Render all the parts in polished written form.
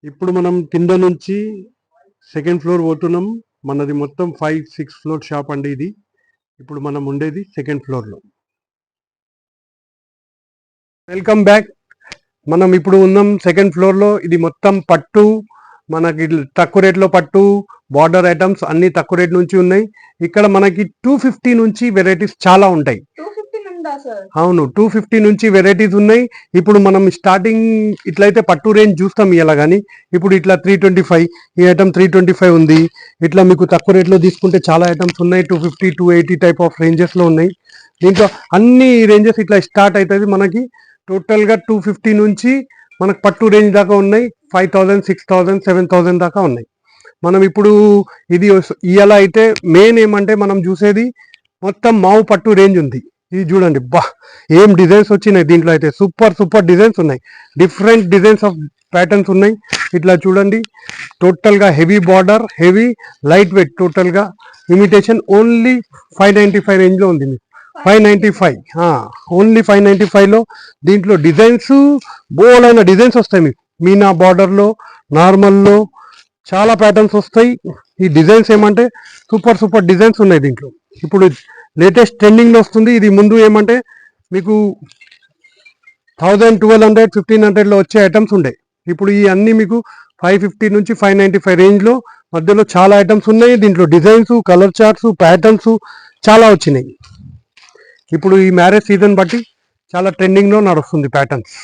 ఇప్పుడు మనం కింద నుంచి సెకండ్ ఫ్లోర్ పోతున్నాం. మనది మొత్తం 5-6 ఫ్లోర్ షాప్ అండి ఇది. ఇప్పుడు మనం ఉండేది సెకండ్ ఫ్లోర్లో. Welcome back. మనం ఇప్పుడు ఉన్నాం సెకండ్ ఫ్లోర్లో. ఇది మొత్తం పట్టు, మనకి తక్కువ రేట్లో పట్టు, బార్డర్ ఐటమ్స్ అన్ని తక్కువ రేట్ నుంచి ఉన్నాయి. ఇక్కడ మనకి 250 నుంచి వెరైటీస్ చాలా ఉంటాయి. అవును, 250 నుంచి వెరైటీస్ ఉన్నాయి. ఇప్పుడు మనం స్టార్టింగ్ ఇట్లయితే పట్టు రేంజ్ చూస్తాం ఇలా, కానీ ఇప్పుడు ఇట్లా 325, ఈ ఐటమ్ 325 ఉంది. ఇట్లా మీకు తక్కువ రేట్లో తీసుకుంటే చాలా ఐటమ్స్ ఉన్నాయి. 250, 280 టైప్ ఆఫ్ రేంజెస్లో ఉన్నాయి. దీంట్లో అన్ని రేంజెస్ ఇట్లా స్టార్ట్ అవుతుంది. మనకి టోటల్గా 250 నుంచి మనకు పట్టు రేంజ్ దాకా ఉన్నాయి. 5000, 6000, 7000 దాకా ఉన్నాయి. మనం ఇప్పుడు ఇది ఇవాళ అయితే మెయిన్ ఏమంటే మనం చూసేది మొత్తం మావు పట్టు రేంజ్ ఉంది. ఇది చూడండి, బా ఏం డిజైన్స్ వచ్చినాయి దీంట్లో. అయితే సూపర్ సూపర్ డిజైన్స్ ఉన్నాయి. డిఫరెంట్ డిజైన్స్ ఆఫ్ ప్యాటర్న్స్ ఉన్నాయి. ఇట్లా చూడండి, టోటల్గా heavy border, heavy light weight, టోటల్గా ఇమిటేషన్. ఓన్లీ 595 రేంజ్లో ఉంది మీకు. 595, ఓన్లీ 595లో. దీంట్లో డిజైన్స్ బోలైన డిజైన్స్ వస్తాయి మీకు. మీనా బార్డర్లో, నార్మల్లో చాలా ప్యాటర్న్స్ వస్తాయి. ఈ డిజైన్స్ ఏమంటే సూపర్ సూపర్ డిజైన్స్ ఉన్నాయి దీంట్లో. ఇప్పుడు లేటెస్ట్ ట్రెండింగ్లో వస్తుంది ఇది. ముందు ఏమంటే మీకు 1000, 1200, 1500లో వచ్చే ఐటమ్స్ ఉండే. ఇప్పుడు ఈ అన్నీ మీకు 550 నుంచి 595 రేంజ్లో మధ్యలో చాలా ఐటమ్స్ ఉన్నాయి. దీంట్లో డిజైన్స్, కలర్ చార్ట్స్, ప్యాటర్న్స్ చాలా వచ్చినాయి. ఇప్పుడు ఈ మ్యారేజ్ సీజన్ బట్టి చాలా ట్రెండింగ్లో నడుస్తుంది ప్యాటర్న్స్.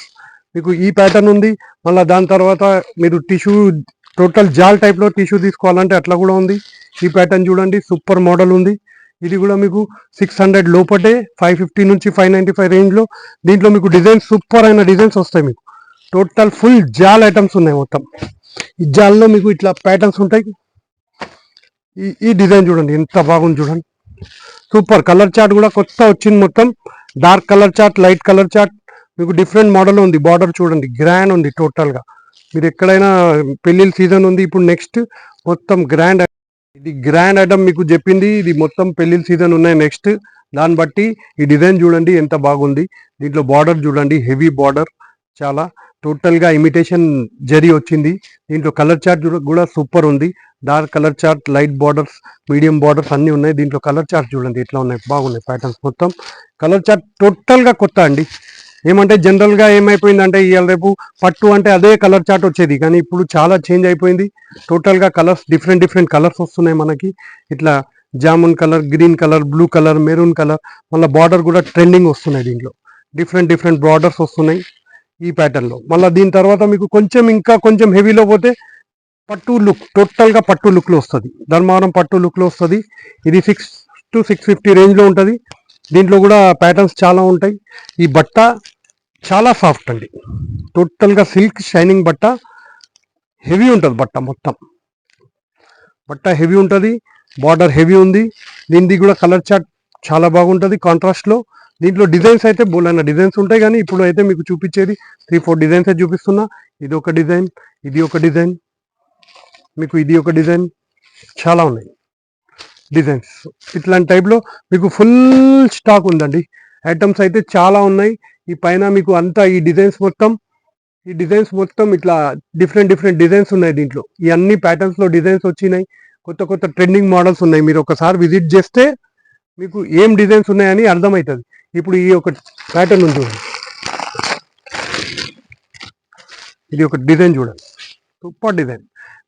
మీకు ఈ ప్యాటర్న్ ఉంది. మళ్ళీ దాని తర్వాత మీరు టిష్యూ, టోటల్ జాల్ టైప్లో టిష్యూ తీసుకోవాలంటే అట్లా కూడా ఉంది. ఈ ప్యాటర్న్ చూడండి, సూపర్ మోడల్ ఉంది. ఇది కూడా మీకు 600 లోపటే, 550 నుంచి 595 రేంజ్లో. దీంట్లో మీకు డిజైన్స్, సూపర్ అయిన డిజైన్స్ వస్తాయి మీకు. టోటల్ ఫుల్ జాల్ ఐటమ్స్ ఉన్నాయి మొత్తం. ఈ జాల్లో మీకు ఇట్లా ప్యాటర్న్స్ ఉంటాయి. ఈ డిజైన్ చూడండి ఎంత బాగుంది చూడండి, సూపర్. కలర్ చార్ట్ కూడా కొత్త వచ్చింది మొత్తం. Dark colour chart, light colour chart, మీకు డిఫరెంట్ మోడల్ ఉంది. బార్డర్ చూడండి, గ్రాండ్ ఉంది టోటల్గా. మీరు ఎక్కడైనా పెళ్ళిళ్ళ సీజన్ ఉంది ఇప్పుడు, నెక్స్ట్ మొత్తం గ్రాండ్. ఇది గ్రాండ్ ఐటమ్ మీకు చెప్పింది. ఇది మొత్తం పెళ్ళిళ్ళ సీజన్ ఉన్నాయి నెక్స్ట్. దాన్ని బట్టి ఈ డిజైన్ చూడండి ఎంత బాగుంది. దీంట్లో బార్డర్ చూడండి, హెవీ బార్డర్ చాలా. టోటల్గా ఇమిటేషన్ జరీ వచ్చింది. దీంట్లో కలర్ చార్ట్ కూడా సూపర్ ఉంది. Dark colour chart, light borders, medium borders అన్నీ ఉన్నాయి. దీంట్లో కలర్ చార్ట్ చూడండి ఎట్లా ఉన్నాయి, బాగున్నాయి ప్యాటర్న్స్ మొత్తం. కలర్ చార్ట్ టోటల్గా కొత్త అండి. ఏమంటే జనరల్గా ఏమైపోయిందంటే ఇవాళ రేపు పట్టు అంటే అదే కలర్ చార్ట్ వచ్చేది, కానీ ఇప్పుడు చాలా చేంజ్ అయిపోయింది. టోటల్గా కలర్స్, డిఫరెంట్ డిఫరెంట్ కలర్స్ వస్తున్నాయి మనకి. ఇట్లా jamun colour, green colour, blue colour, maroon colour, మళ్ళీ బార్డర్ కూడా ట్రెండింగ్ వస్తున్నాయి. దీంట్లో డిఫరెంట్ డిఫరెంట్ బార్డర్స్ వస్తున్నాయి ఈ ప్యాటర్న్లో. మళ్ళీ దీని తర్వాత మీకు కొంచెం ఇంకా కొంచెం హెవీలో పోతే పట్టు లుక్, టోటల్గా పట్టు లుక్లో వస్తుంది. ధర్మవరం పట్టు లుక్లో వస్తుంది. ఇది 6 to 650 రేంజ్లో ఉంటుంది. దీంట్లో కూడా ప్యాటర్న్స్ చాలా ఉంటాయి. ఈ బట్ట చాలా సాఫ్ట్ అండి, టోటల్గా సిల్క్ షైనింగ్ బట్ట. హెవీ ఉంటుంది బట్ట మొత్తం. బట్ట హెవీ ఉంటుంది, బార్డర్ హెవీ ఉంది. దీనిది కూడా కలర్ చార్ట్ చాలా బాగుంటుంది కాంట్రాస్ట్లో. దీంట్లో డిజైన్స్ అయితే బోలైన డిజైన్స్ ఉంటాయి, కానీ ఇప్పుడు అయితే మీకు చూపించేది 3-4 డిజైన్స్ అయితే చూపిస్తున్నా. ఇది ఒక డిజైన్, ఇది ఒక డిజైన్, మీకు ఇది ఒక డిజైన్, చాలా ఉన్నాయి డిజైన్స్. ఇట్లాంటి టైప్లో మీకు ఫుల్ స్టాక్ ఉందండి. ఐటమ్స్ అయితే చాలా ఉన్నాయి. ఈ పైన మీకు అంతా ఈ డిజైన్స్ మొత్తం ఇట్లా డిఫరెంట్ డిఫరెంట్ డిజైన్స్ ఉన్నాయి దీంట్లో. ఈ అన్ని ప్యాటర్న్స్లో డిజైన్స్ వచ్చినాయి. కొత్త కొత్త ట్రెండింగ్ మోడల్స్ ఉన్నాయి. మీరు ఒకసారి విజిట్ చేస్తే మీకు ఏం డిజైన్స్ ఉన్నాయని అర్థమవుతుంది. ఇప్పుడు ఈ ఒక ప్యాటర్న్ ఉంది చూడండి, ఇది ఒక డిజైన్ చూడండి, సూపర్ డిజైన్.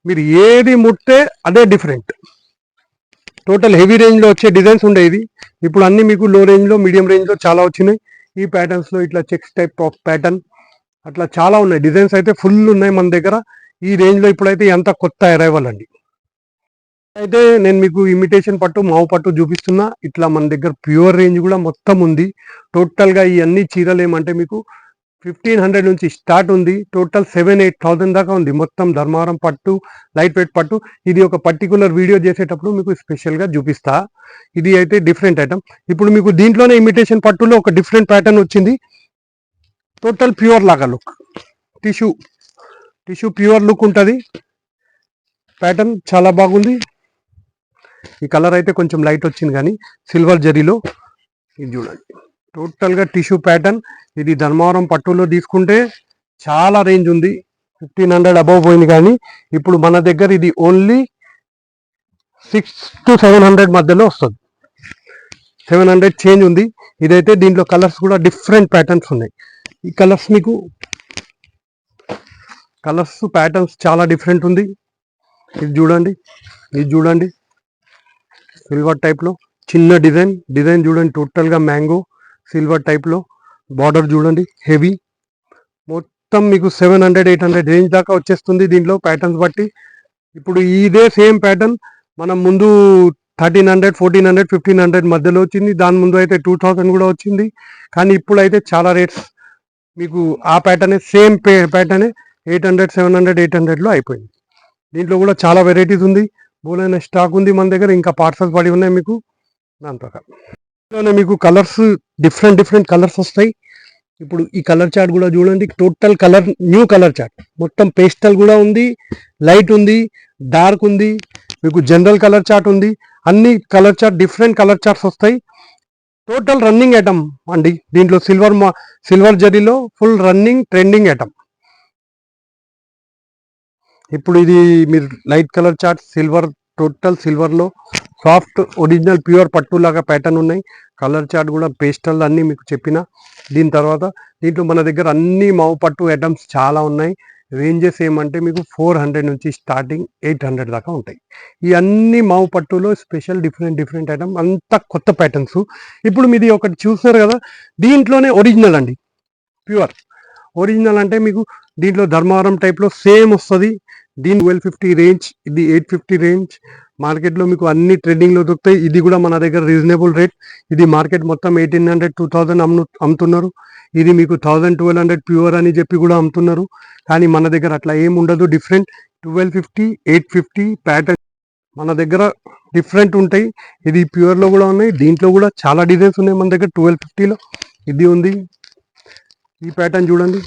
మీరు ఏది ముట్టే అదే డిఫరెంట్. టోటల్ హెవీ రేంజ్లో వచ్చే డిజైన్స్ ఉండేది. ఇప్పుడు అన్ని మీకు లో రేంజ్లో, మీడియం రేంజ్లో చాలా వచ్చినాయి. ఈ ప్యాటర్న్స్లో ఇట్లా చెక్స్ టైప్ ఆఫ్ ప్యాటర్న్ అట్లా చాలా ఉన్నాయి. డిజైన్స్ అయితే ఫుల్ ఉన్నాయి మన దగ్గర ఈ రేంజ్లో. ఇప్పుడైతే ఎంత కొత్త అరైవల్ అండి. అయితే నేను మీకు ఇమిటేషన్ పట్టు, మావు పట్టు చూపిస్తున్నా. ఇట్లా మన దగ్గర ప్యూర్ రేంజ్ కూడా మొత్తం ఉంది. టోటల్గా ఈ అన్ని చీరలు ఏమంటే మీకు 1500 నుంచి స్టార్ట్ ఉంది. టోటల్ 7-8,000 దాకా ఉంది మొత్తం. ధర్మవరం పట్టు, లైట్ వెయిట్ పట్టు. ఇది ఒక పర్టికులర్ వీడియో చేసేటప్పుడు మీకు స్పెషల్గా చూపిస్తా. ఇది అయితే డిఫరెంట్ ఐటమ్. ఇప్పుడు మీకు దీంట్లోనే ఇమిటేషన్ పట్టులో ఒక డిఫరెంట్ ప్యాటర్న్ వచ్చింది. టోటల్ ప్యూర్ లాగా లుక్, టిష్యూ ప్యూర్ లుక్ ఉంటుంది. ప్యాటర్న్ చాలా బాగుంది. ఈ కలర్ అయితే కొంచెం లైట్ వచ్చింది, కానీ సిల్వర్ జరీలో. ఇది చూడండి, టోటల్గా టిష్యూ ప్యాటర్న్. ఇది ధర్మవరం పట్టులో తీసుకుంటే చాలా రేంజ్ ఉంది. 1500 అబౌవ్ పోయింది, కానీ ఇప్పుడు మన దగ్గర ఇది ఓన్లీ 6 to 700 మధ్యలో వస్తుంది. 700 చేంజ్ ఉంది. ఇదైతే దీంట్లో కలర్స్ కూడా డిఫరెంట్ ప్యాటర్న్స్ ఉన్నాయి. ఈ కలర్స్ మీకు కలర్స్ ప్యాటర్న్స్ చాలా డిఫరెంట్ ఉంది. ఇది చూడండి, ఇది చూడండి, సిల్వర్ టైప్లో చిన్న డిజైన్ చూడండి, టోటల్గా మ్యాంగో సిల్వర్ టైప్లో బార్డర్ చూడండి, హెవీ మొత్తం మీకు 700-800 రేంజ్ దాకా వచ్చేస్తుంది దీంట్లో ప్యాటర్న్స్ బట్టి. ఇప్పుడు ఇదే సేమ్ ప్యాటర్న్ మనం ముందు 1300, 1400, 1500 మధ్యలో వచ్చింది. దాని ముందు అయితే 2000 కూడా వచ్చింది. కానీ ఇప్పుడు అయితే చాలా రేట్స్ మీకు ఆ ప్యాటర్నే సేమ్ ప్యాటర్నే 800, 700, 800లో అయిపోయింది. దీంట్లో కూడా చాలా వెరైటీస్ ఉంది, బోలైన స్టాక్ ఉంది మన దగ్గర, ఇంకా పార్సల్స్ పడి ఉన్నాయి మీకు. దాని ప్రకారం మీకు కలర్స్ డిఫరెంట్ కలర్స్ వస్తాయి. ఇప్పుడు ఈ కలర్ చార్ట్ కూడా చూడండి, total colour new colour chart, మొత్తం పేస్టల్ కూడా ఉంది, లైట్ ఉంది, డార్క్ ఉంది, మీకు జనరల్ కలర్ చార్ట్ ఉంది. అన్ని colour chart different colour charts వస్తాయి. టోటల్ రన్నింగ్ ఐటమ్ అండి. దీంట్లో సిల్వర్ జరీలో ఫుల్ రన్నింగ్ ట్రెండింగ్ ఐటమ్. ఇప్పుడు ఇది మీరు light colour chart silver, total సిల్వర్లో సాఫ్ట్ ఒరిజినల్ ప్యూర్ పట్టు లాగా ప్యాటర్న్ ఉన్నాయి. కలర్ చార్ట్ కూడా పేస్టల్ అన్నీ మీకు చెప్పిన. దీని తర్వాత దీంట్లో మన దగ్గర అన్ని మావు పట్టు ఐటమ్స్ చాలా ఉన్నాయి. రేంజెస్ ఏమంటే మీకు 400 నుంచి స్టార్టింగ్ 800 దాకా ఉంటాయి. ఈ అన్ని మావు పట్టులో స్పెషల్ డిఫరెంట్ ఐటమ్, అంతా కొత్త ప్యాటర్న్స్. ఇప్పుడు మీది ఒకటి చూస్తారు కదా, దీంట్లోనే ఒరిజినల్ అండి, ప్యూర్ ఒరిజినల్ అంటే మీకు దీంట్లో ధర్మవరం టైప్లో సేమ్ వస్తుంది. దీని 1250 రేంజ్, ఇది 850 రేంజ్. మార్కెట్లో మీకు అన్ని ట్రెండింగ్లో దొరుకుతాయి. ఇది కూడా మన దగ్గర రీజనబుల్ రేట్. ఇది మార్కెట్ మొత్తం 1800, 2000 అమ్ముతున్నారు. ఇది మీకు 1000, 1200 ప్యూర్ అని చెప్పి కూడా అమ్ముతున్నారు. కానీ మన దగ్గర అట్లా ఏం ఉండదు. డిఫరెంట్ 1250, 850 ప్యాటర్న్ మన దగ్గర డిఫరెంట్ ఉంటాయి. ఇది ప్యూర్లో కూడా ఉన్నాయి. దీంట్లో కూడా చాలా డిజైన్స్ ఉన్నాయి మన దగ్గర. 1250లో ఇది ఉంది. ఈ ప్యాటర్న్ చూడండి,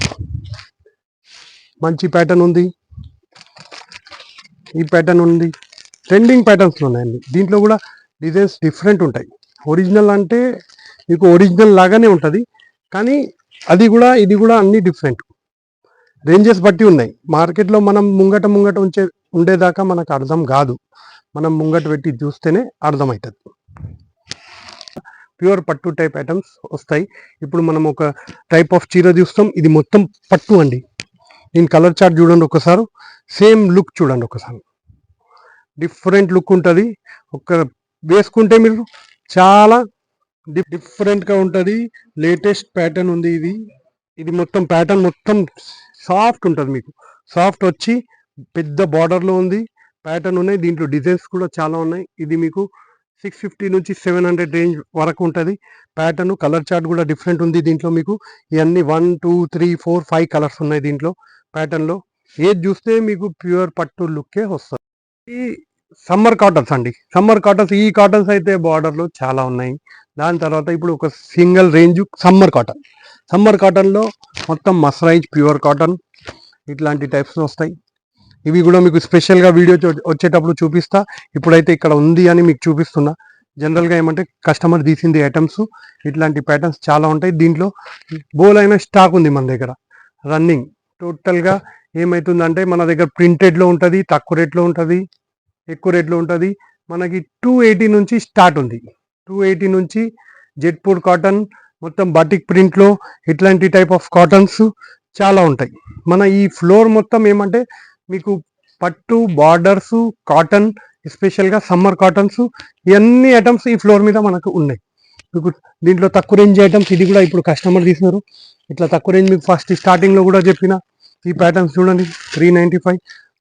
మంచి ప్యాటర్న్ ఉంది. ఈ ప్యాటర్న్ ఉంది. ట్రెండింగ్ ప్యాటర్న్స్లో ఉన్నాయండి. దీంట్లో కూడా డిజైన్స్ డిఫరెంట్ ఉంటాయి. ఒరిజినల్ అంటే మీకు ఒరిజినల్ లాగానే ఉంటుంది, కానీ అది కూడా ఇది కూడా అన్ని డిఫరెంట్ రేంజెస్ బట్టి ఉన్నాయి. మార్కెట్లో మనం ముంగట ఉండేదాకా మనకు అర్థం కాదు. మనం ముంగట పెట్టి చూస్తేనే అర్థమవుతుంది. ప్యూర్ పట్టు టైప్ ఐటమ్స్ వస్తాయి. ఇప్పుడు మనం ఒక టైప్ ఆఫ్ చీర చూస్తాం. ఇది మొత్తం పట్టు అండి. దీని కలర్ చార్ట్ చూడండి ఒకసారి, సేమ్ లుక్ చూడండి ఒకసారి, డిఫరెంట్ లుక్ ఉంటుంది. ఒక వేసుకుంటే మీరు చాలా డిఫరెంట్గా ఉంటుంది. లేటెస్ట్ ప్యాటర్న్ ఉంది ఇది మొత్తం ప్యాటర్న్ మొత్తం సాఫ్ట్ ఉంటుంది. మీకు సాఫ్ట్ వచ్చి పెద్ద బార్డర్లో ఉంది, ప్యాటర్న్ ఉన్నాయి. దీంట్లో డిజైన్స్ కూడా చాలా ఉన్నాయి. ఇది మీకు 650 నుంచి 700 రేంజ్ వరకు ఉంటుంది ప్యాటర్న్. కలర్ చార్ట్ కూడా డిఫరెంట్ ఉంది. దీంట్లో మీకు ఇవన్నీ 1, 2, 3, 4, 5 కలర్స్ ఉన్నాయి దీంట్లో ప్యాటర్న్లో. ఏది చూస్తే మీకు ప్యూర్ పట్టు లుక్కే వస్తుంది. ఈ సమ్మర్ కాటన్స్ అండి, సమ్మర్ కాటన్స్. ఈ కాటన్స్ అయితే బార్డర్లో చాలా ఉన్నాయి. దాని తర్వాత ఇప్పుడు ఒక సింగిల్ రేంజ్ సమ్మర్ కాటన్లో మొత్తం మస్రైజ్ ప్యూర్ కాటన్ ఇట్లాంటి టైప్స్ వస్తాయి. ఇవి కూడా మీకు స్పెషల్గా వీడియో వచ్చేటప్పుడు చూపిస్తా. ఇప్పుడైతే ఇక్కడ ఉంది అని మీకు చూపిస్తున్నా. జనరల్గా ఏమంటే కస్టమర్ తీసింది ఐటమ్స్. ఇట్లాంటి ప్యాటర్న్స్ చాలా ఉంటాయి. దీంట్లో బోలైన స్టాక్ ఉంది మన దగ్గర రన్నింగ్. టోటల్గా ఏమవుతుందంటే మన దగ్గర ప్రింటెడ్లో ఉంటుంది, తక్కువ రేట్లో ఉంటుంది, ఎక్కువ రేట్లో ఉంటుంది. మనకి 280 నుంచి స్టార్ట్ ఉంది. 280 నుంచి జెట్పూర్ కాటన్, మొత్తం బాటిక్ ప్రింట్లో ఇట్లాంటి టైప్ ఆఫ్ కాటన్స్ చాలా ఉంటాయి. మన ఈ ఫ్లోర్ మొత్తం ఏమంటే మీకు పట్టు, బార్డర్స్, కాటన్, ఎస్పెషల్గా సమ్మర్ కాటన్స్, ఇవన్నీ ఐటమ్స్ ఈ ఫ్లోర్ మీద మనకు ఉన్నాయి. మీకు దీంట్లో తక్కువ రేంజ్ ఐటమ్స్, ఇది కూడా ఇప్పుడు కస్టమర్ తీసినారు. ఇట్లా తక్కువ రేంజ్ మీకు ఫస్ట్ స్టార్టింగ్లో కూడా చెప్పిన. ఈ ప్యాటర్న్స్ చూడండి, 395.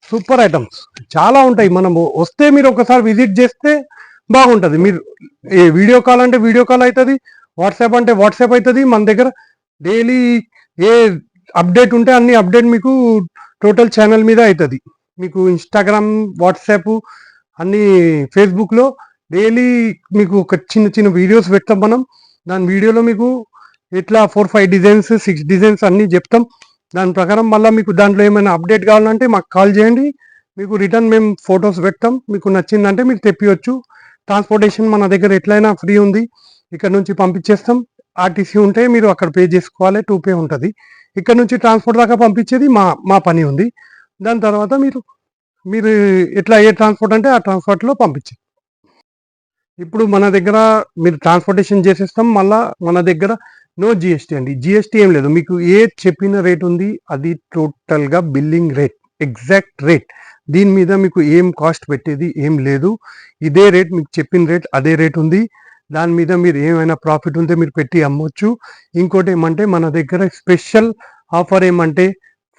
సూపర్ ఐటమ్స్ చాలా ఉంటాయి. మనం వస్తే మీరు ఒకసారి విజిట్ చేస్తే బాగుంటుంది. మీరు ఏ వీడియో కాల్ అంటే వీడియో కాల్ అవుతుంది, వాట్సాప్ అంటే వాట్సాప్ అవుతుంది. మన దగ్గర డైలీ ఏ అప్డేట్ ఉంటే అన్ని అప్డేట్ మీకు టోటల్ ఛానల్ మీద అవుతుంది. మీకు ఇన్స్టాగ్రామ్, వాట్సాప్, అన్ని ఫేస్బుక్లో డైలీ మీకు ఒక చిన్న వీడియోస్ పెడతాం మనం. దాని వీడియోలో మీకు ఇట్లా 4-5 డిజైన్స్, 6 డిజైన్స్ అన్నీ చెప్తాం. దాని ప్రకారం మళ్ళీ మీకు దాంట్లో ఏమైనా అప్డేట్ కావాలంటే మాకు కాల్ చేయండి. మీకు రిటర్న్ మేము ఫొటోస్ పెడతాం. మీకు నచ్చిందంటే మీరు తెప్పియచ్చు. ట్రాన్స్పోర్టేషన్ మన దగ్గర ఎట్లయినా ఫ్రీ ఉంది. ఇక్కడ నుంచి పంపించేస్తాం. ఆర్టీసీ ఉంటే మీరు అక్కడ పే చేసుకోవాలి, 2 పే ఉంటుంది. ఇక్కడ నుంచి ట్రాన్స్పోర్ట్ దాకా పంపించేది మా పని ఉంది. దాని తర్వాత మీరు ఎట్లా ఏ ట్రాన్స్పోర్ట్ అంటే ఆ ట్రాన్స్పోర్ట్లో పంపించే. ఇప్పుడు మన దగ్గర మీరు ట్రాన్స్పోర్టేషన్ చేసేస్తాం. మళ్ళా మన దగ్గర నో జిఎస్టీ అండి. జిఎస్టీ ఏం లేదు. మీకు ఏ చెప్పిన రేట్ ఉంది అది టోటల్గా బిల్లింగ్ రేట్, ఎగ్జాక్ట్ రేట్. దీని మీద మీకు ఏం కాస్ట్ పెట్టేది ఏం లేదు. ఇదే రేట్, మీకు చెప్పిన రేట్ అదే రేట్ ఉంది. దాని మీద మీరు ఏమైనా ప్రాఫిట్ ఉంటే మీరు పెట్టి అమ్మొచ్చు. ఇంకోటి ఏమంటే మన దగ్గర స్పెషల్ ఆఫర్ ఏమంటే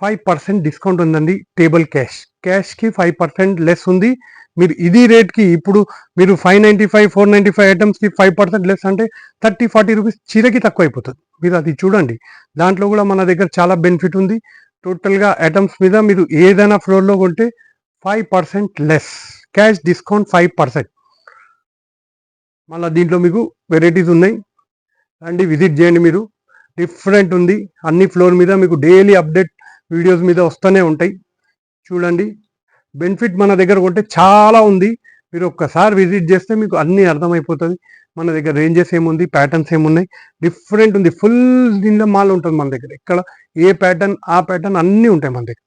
5% డిస్కౌంట్ ఉందండి. టేబుల్ క్యాష్కి 5% లెస్ ఉంది. మీరు ఇది రేట్కి ఇప్పుడు మీరు 595 495 ఐటమ్స్కి 5% లెస్ అంటే 30-40 రూపీస్ చీరకి తక్కువ అయిపోతుంది. మీరు అది చూడండి. దాంట్లో కూడా మన దగ్గర చాలా బెనిఫిట్ ఉంది. టోటల్గా ఐటమ్స్ మీద మీరు ఏదైనా ఫ్లోర్లో కొంటే 5% లెస్, క్యాష్ డిస్కౌంట్ 5%. మళ్ళీ దీంట్లో మీకు వెరైటీస్ ఉన్నాయి అండి, విజిట్ చేయండి. మీరు డిఫరెంట్ ఉంది. అన్ని ఫ్లోర్ మీద మీకు డైలీ అప్డేట్ వీడియోస్ మీద వస్తూనే ఉంటాయి. చూడండి, బెనిఫిట్ మన దగ్గర కొంటే చాలా ఉంది. మీరు ఒక్కసారి విజిట్ చేస్తే మీకు అన్నీ అర్థమైపోతుంది. మన దగ్గర రేంజెస్ ఏముంది, ప్యాటర్న్స్ ఏమున్నాయి, డిఫరెంట్ ఉంది. ఫుల్ దీనిలో మాల్ ఉంటుంది మన దగ్గర. ఇక్కడ ఏ ప్యాటర్న్ ఆ ప్యాటర్న్ అన్నీ ఉంటాయి మన దగ్గర.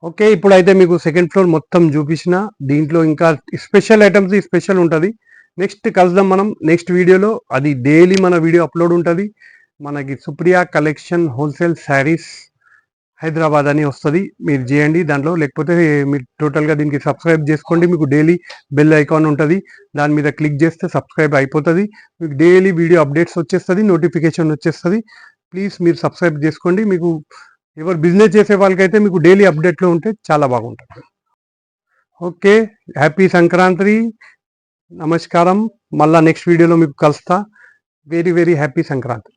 ఓకే, ఇప్పుడైతే మీకు సెకండ్ ఫ్లోర్ మొత్తం చూపించిన. దీంట్లో ఇంకా స్పెషల్ ఐటమ్స్ స్పెషల్ ఉంటుంది. నెక్స్ట్ కలుద్దాం మనం నెక్స్ట్ వీడియోలో. అది డైలీ మన వీడియో అప్లోడ్ ఉంటుంది. మనకి సుప్రియా కలెక్షన్ హోల్సేల్ శారీస్ హైదరాబాద్ అని వస్తుంది. మీరు చేయండి దాంట్లో, లేకపోతే మీరు టోటల్గా దీనికి సబ్స్క్రైబ్ చేసుకోండి. మీకు డైలీ బెల్ ఐకాన్ ఉంటుంది, దాని మీద క్లిక్ చేస్తే సబ్స్క్రైబ్ అయిపోతుంది. మీకు డైలీ వీడియో అప్డేట్స్ వచ్చేస్తుంది, నోటిఫికేషన్ వచ్చేస్తుంది. ప్లీజ్ మీరు సబ్స్క్రైబ్ చేసుకోండి. మీకు ఎవరు బిజినెస్ చేసే వాళ్ళకైతే మీకు డైలీ అప్డేట్లో ఉంటే చాలా బాగుంటుంది. ఓకే, హ్యాపీ సంక్రాంతి, నమస్కారం. మళ్ళీ నెక్స్ట్ వీడియోలో మీకు కలుస్తా. Very very happy Sankranti.